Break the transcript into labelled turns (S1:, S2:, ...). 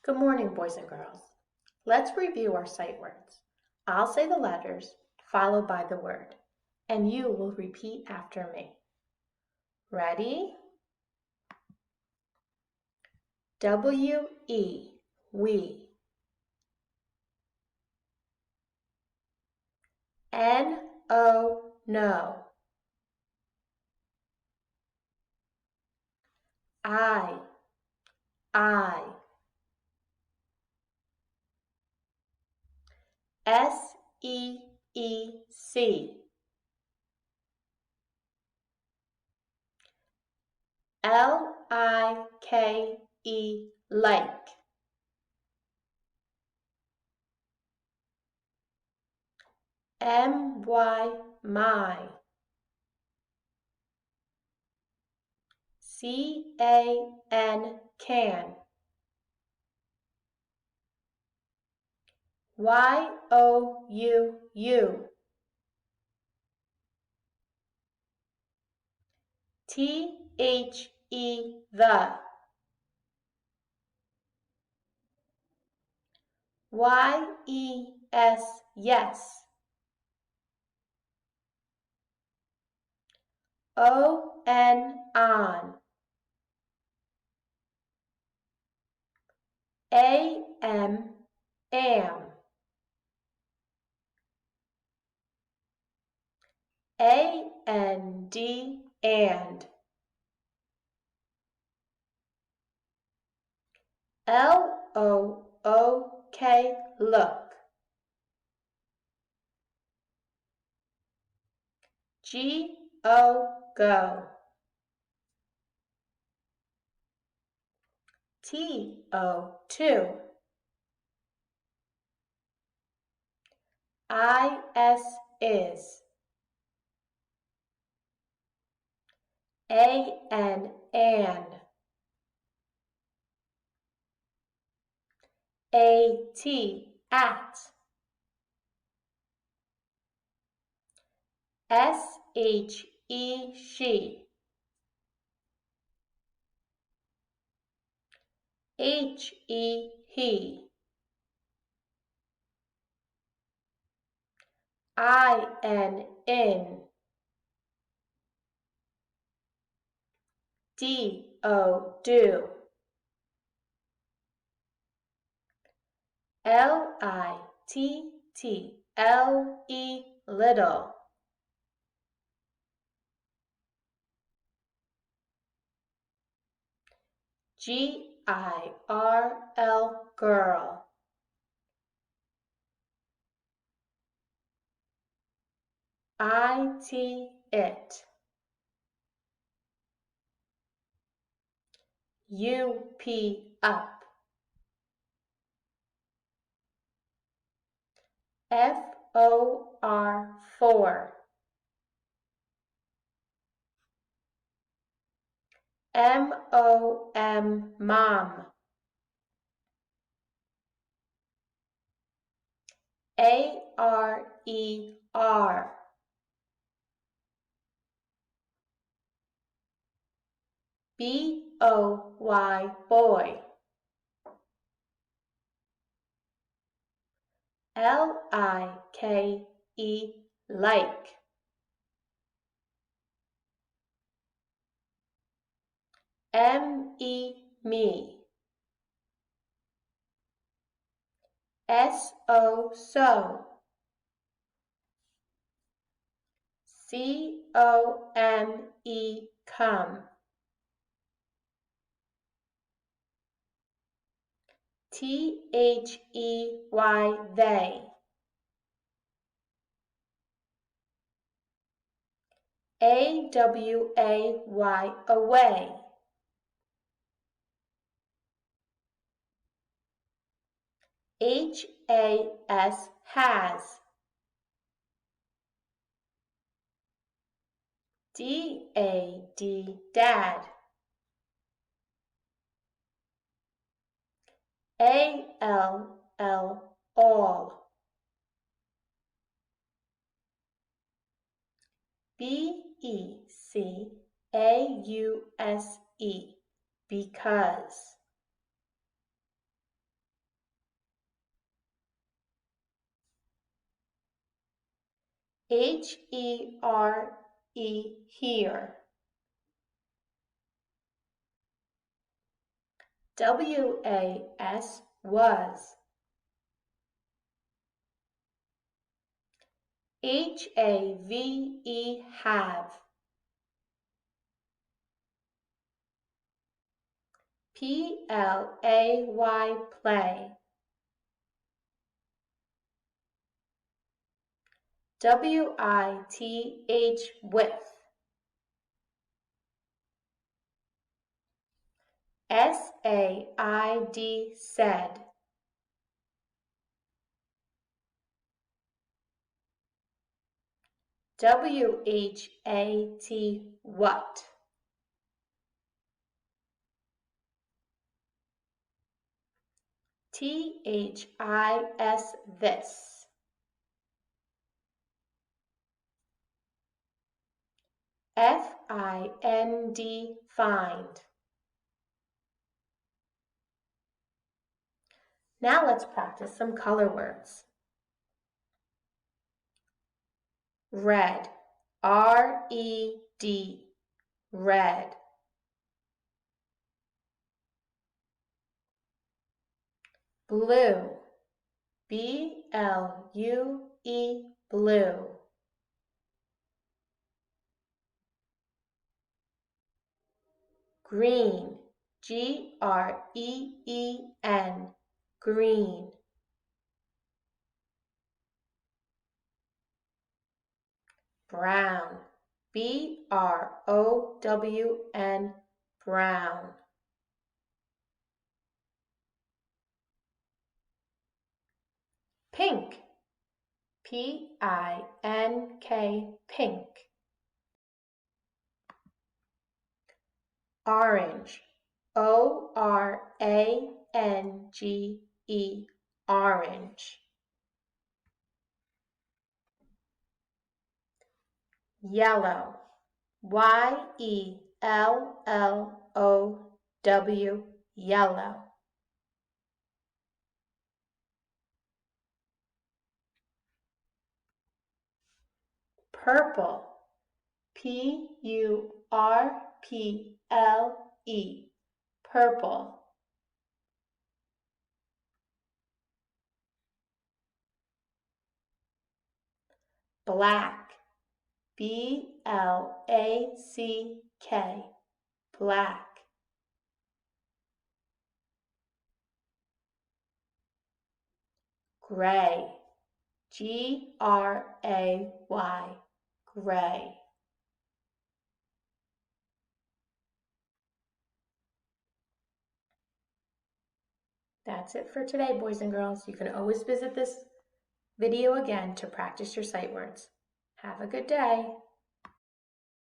S1: Good morning, boys and girls. Let's review our sight words. I'll say the letters, followed by the word, and you will repeat after me. Ready? W-E, we. N-O, no. I. S-E-E-C. L-I-K-E, like. M-Y, my. C-A-N, can. Y-O-U-U. T-H-E, the. Y-E-S, yes. O-N, on. A-M, am. A-N-D, and. L-O-O-K, look. G-O, go. T-O, two. I-S, is. A-N, and. A-T, at. S-H-E, she. H-E, he. I-N, in. D-O, do. L-I-T-T-L-E, little. G-I-R-L, girl. I-T, it. U-P, up. F-O-R, for. M-O-M, mom. A-R-E-R. B-O-Y, boy. L-I-K-E, like. M-E, me. S-O, so. C-O-M-E, come. T-H-E-Y, they. A-W-A-Y, away. H-A-S, has. D-A-D, dad. A-L-L, all. B-E-C-A-U-S-E, because. H-E-R-E, here. W-A-S, was. H-A-V-E, have. P-L-A-Y, play. W-I-T-H, with. S-A-I-D, said. W-H-A-T, what. T-H-I-S, this. F-I-N-D, find. Now let's practice some color words. Red, R-E-D, red. Blue, B-L-U-E, blue. Green, G-R-E-E-N, green. Brown, B-R-O-W-N, brown. Pink, P-I-N-K, pink. Orange, O-R-A-N-G-E, orange. Yellow, Y-E-L-L-O-W, yellow. Purple, P-U-R-P-L-E, purple. Black, B-L-A-C-K, black. Gray, G-R-A-Y, gray. That's it for today, boys and girls. You can always visit this video again to practice your sight words. Have a good day.